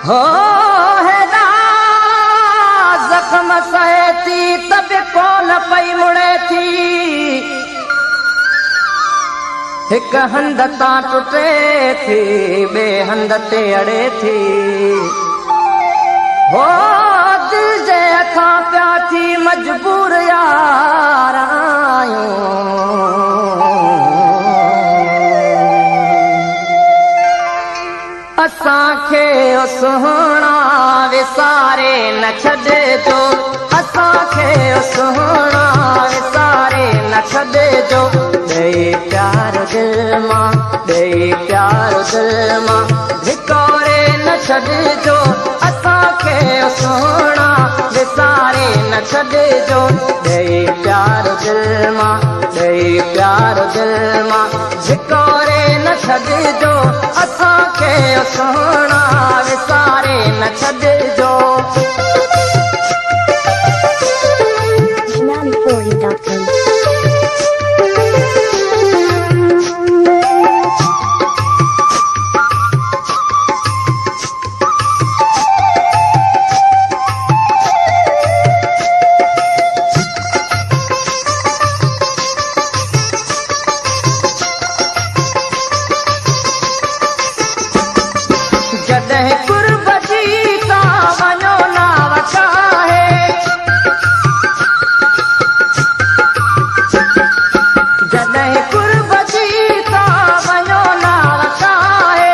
हो हेॾा ज़ख़्म सहे थी त बि कोन पई मुड़े थी हिकु हंध तां टुटे थी ॿिए हंध ते अड़े थी हो दिल जे हथां पिया थी मजबूर यार असांखे सुहिणा विसारे न छॾिजो असांखे सुहिणा विसारे न छॾिजो ॾेई प्यार दिल मां ॾेई प्यार दिल मां धिकोरे न छॾिजो असांखे सुहिणा विसारे न छॾिजो ॾेई प्यार दिल मां ॾेई प्यार दिल मां धिकोरे न छॾिजो असांखे सुहिणा विसारे न छॾिजो जॾहिं कुर्ब जी तां वञो नाव काहे जॾहिं कुर्ब जी तां वञो नाव काहे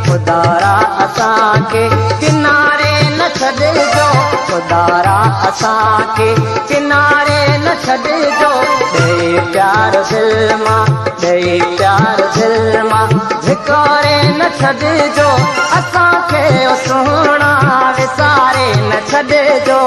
खुदारा असांखे किनारे न छॾिजो खुदारा असांखे किनारे न छॾिजो ॾेई प्यार दिल मां ॾेई प्यार दिल मां धिकोरे न छॾिजो असांखे सुहिणा विसारे न छॾिजो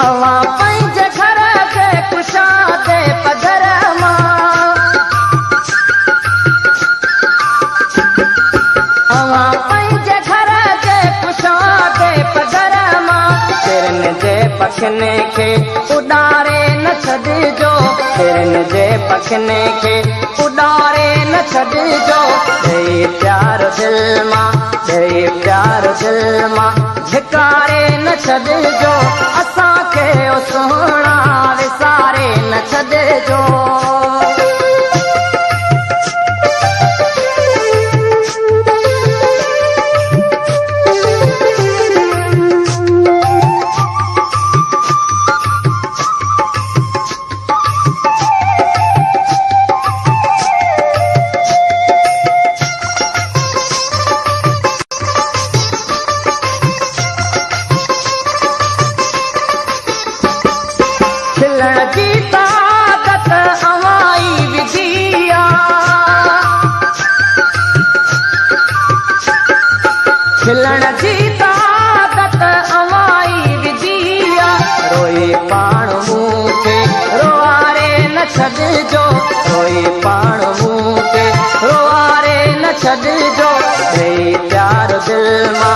अवां पंहिंजे घर जे कुशादे पधर मां अवां पंहिंजे घर जे कुशादे पधर मां तिरनि जे पखने खे उॾारे न छॾिजो तिरनि जे पखने खे उॾारे न छॾिजो ॾेई प्यार दिल मां ॾेई प्यार दिल मां धिकारे न छॾिजो असांखे सुहिणा विसारे न छॾिजो खिलण जी ताक़त अवाई विधी खिलण जी ताक़त अवाई विधी रोई पाण मूंखे रोआरे न छॾिजो रोई पाण मूंखे रोआरे न छॾिजो ॾेई प्यार दिल मां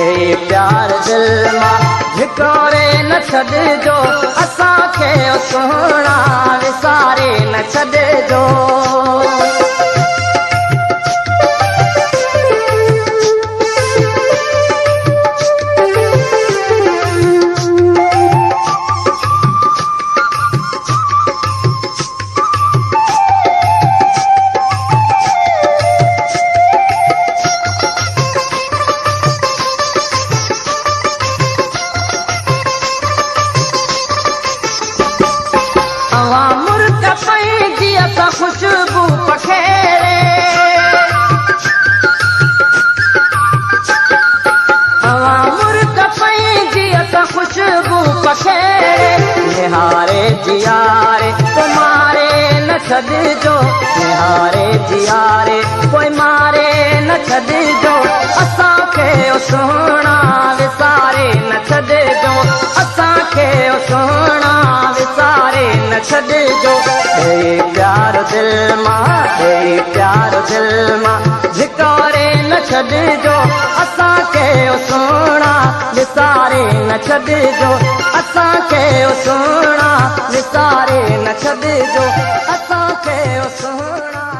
ॾेई प्यार दिल मां धिकोरे न छॾिजो असांखे सुहिणा विसारे न छॾिजो अवां मुर्ग पंहिंजी असां ख़ुशबू पखेड़े अवां मुर्ग पंहिंजी असां ख़ुशबू पखेड़े निहारे जियारे पोइ मारे न छॾिजो निहारे जियारे पोइ मारे न छॾिजो असांखे सुहिणा विसारे छॾिजो प्यार दिल मां प्यार दिल मां धिकारे न छॾिजो असांखे सुहिणा विसारे न छॾिजो असांखे सुहिणा विसारे न छॾिजो असांखे सुहिणा